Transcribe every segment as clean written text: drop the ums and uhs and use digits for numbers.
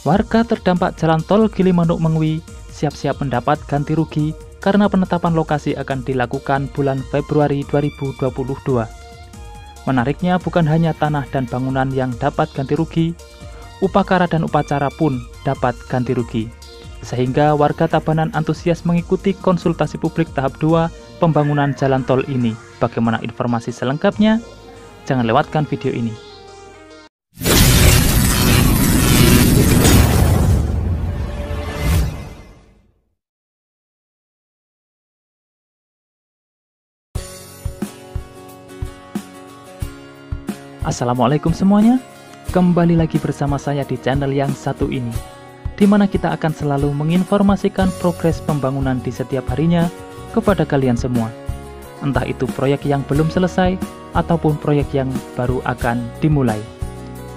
Warga terdampak jalan tol Gilimanuk Mengwi siap-siap mendapat ganti rugi karena penetapan lokasi akan dilakukan bulan Februari 2022. Menariknya, bukan hanya tanah dan bangunan yang dapat ganti rugi, upakara dan upacara pun dapat ganti rugi. Sehingga warga Tabanan antusias mengikuti konsultasi publik tahap 2 pembangunan jalan tol ini. Bagaimana informasi selengkapnya? Jangan lewatkan video ini. Assalamualaikum semuanya, kembali lagi bersama saya di channel yang satu ini, di mana kita akan selalu menginformasikan progres pembangunan di setiap harinya kepada kalian semua. Entah itu proyek yang belum selesai ataupun proyek yang baru akan dimulai.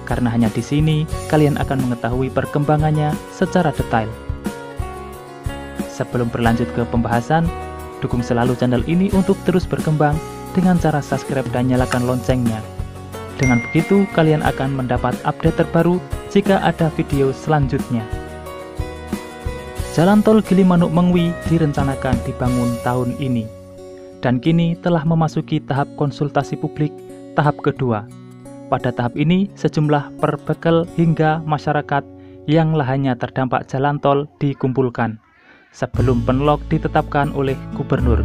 Karena hanya di sini kalian akan mengetahui perkembangannya secara detail. Sebelum berlanjut ke pembahasan, dukung selalu channel ini untuk terus berkembang dengan cara subscribe dan nyalakan loncengnya. Dengan begitu, kalian akan mendapat update terbaru jika ada video selanjutnya. Jalan tol Gilimanuk Mengwi direncanakan dibangun tahun ini, dan kini telah memasuki tahap konsultasi publik tahap kedua. Pada tahap ini, sejumlah perbekal hingga masyarakat yang lahannya terdampak jalan tol dikumpulkan, sebelum penlok ditetapkan oleh gubernur.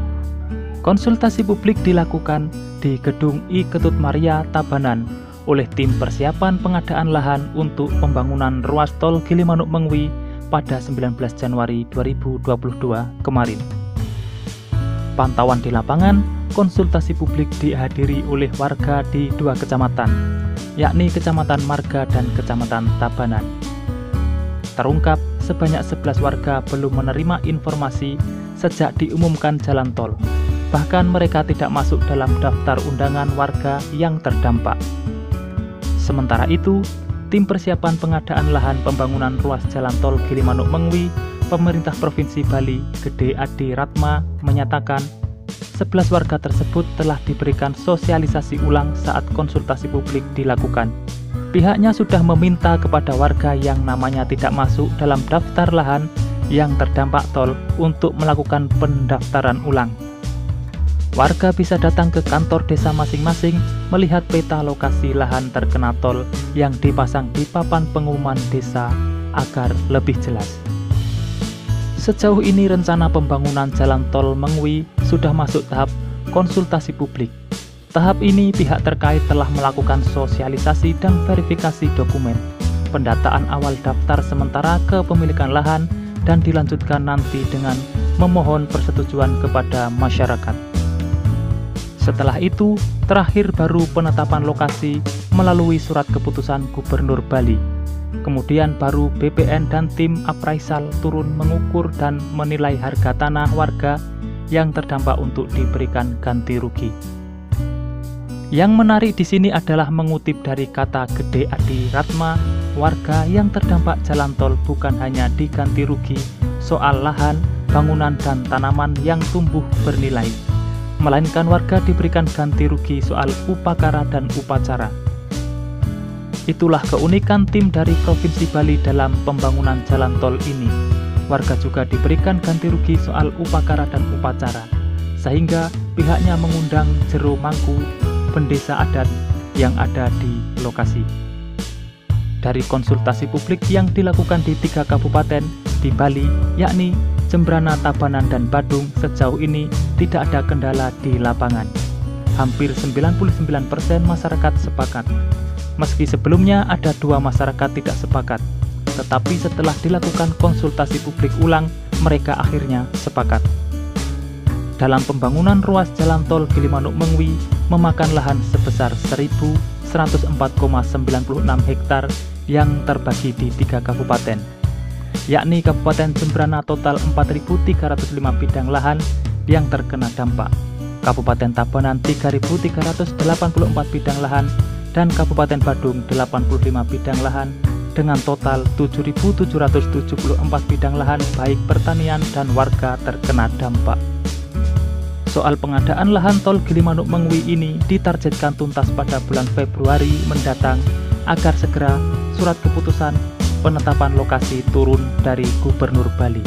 Konsultasi publik dilakukan di Gedung I Ketut Maria Tabanan oleh tim persiapan pengadaan lahan untuk pembangunan ruas tol Gilimanuk Mengwi pada 19 Januari 2022 kemarin. Pantauan di lapangan, konsultasi publik dihadiri oleh warga di dua kecamatan, yakni Kecamatan Marga dan Kecamatan Tabanan. Terungkap sebanyak 11 warga belum menerima informasi sejak diumumkan jalan tol. Bahkan mereka tidak masuk dalam daftar undangan warga yang terdampak. Sementara itu, tim persiapan pengadaan lahan pembangunan ruas jalan tol Gilimanuk Mengwi, pemerintah Provinsi Bali, Gede Adi Ratma, menyatakan 11 warga tersebut telah diberikan sosialisasi ulang saat konsultasi publik dilakukan. Pihaknya sudah meminta kepada warga yang namanya tidak masuk dalam daftar lahan yang terdampak tol untuk melakukan pendaftaran ulang. Warga bisa datang ke kantor desa masing-masing melihat peta lokasi lahan terkena tol yang dipasang di papan pengumuman desa agar lebih jelas. Sejauh ini rencana pembangunan jalan tol Mengwi sudah masuk tahap konsultasi publik. Tahap ini pihak terkait telah melakukan sosialisasi dan verifikasi dokumen, pendataan awal daftar sementara kepemilikan lahan, dan dilanjutkan nanti dengan memohon persetujuan kepada masyarakat. Setelah itu, terakhir baru penetapan lokasi melalui surat keputusan Gubernur Bali. Kemudian baru BPN dan tim appraisal turun mengukur dan menilai harga tanah warga yang terdampak untuk diberikan ganti rugi. Yang menarik di sini adalah mengutip dari kata Gede Adi Ratma, warga yang terdampak jalan tol bukan hanya diganti rugi soal lahan, bangunan, dan tanaman yang tumbuh bernilai, melainkan warga diberikan ganti rugi soal upakara dan upacara. Itulah keunikan tim dari Provinsi Bali dalam pembangunan jalan tol ini. Warga juga diberikan ganti rugi soal upakara dan upacara, sehingga pihaknya mengundang Jero Mangku, pendesa adat yang ada di lokasi. Dari konsultasi publik yang dilakukan di 3 kabupaten di Bali, yakni Jembrana, Tabanan, dan Badung, sejauh ini tidak ada kendala di lapangan. Hampir 99% masyarakat sepakat. Meski sebelumnya ada 2 masyarakat tidak sepakat, tetapi setelah dilakukan konsultasi publik ulang, mereka akhirnya sepakat. Dalam pembangunan ruas jalan tol Gilimanuk Mengwi memakan lahan sebesar 1.104,96 hektar yang terbagi di 3 kabupaten, yakni Kabupaten Jembrana total 4.305 bidang lahan yang terkena dampak, Kabupaten Tabanan 3.384 bidang lahan, dan Kabupaten Badung 85 bidang lahan dengan total 7.774 bidang lahan baik pertanian dan warga terkena dampak. Soal pengadaan lahan tol Gilimanuk Mengwi ini ditargetkan tuntas pada bulan Februari mendatang agar segera surat keputusan penetapan lokasi turun dari Gubernur Bali.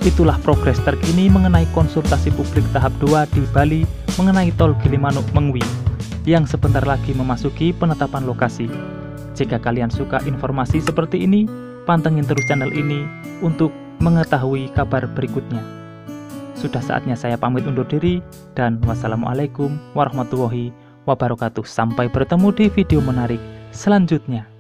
Itulah progres terkini mengenai konsultasi publik tahap 2 di Bali mengenai Tol Gilimanuk Mengwi yang sebentar lagi memasuki penetapan lokasi. Jika kalian suka informasi seperti ini, pantengin terus channel ini untuk mengetahui kabar berikutnya. Sudah saatnya saya pamit undur diri dan wassalamualaikum warahmatullahi wabarakatuh. Sampai bertemu di video menarik selanjutnya.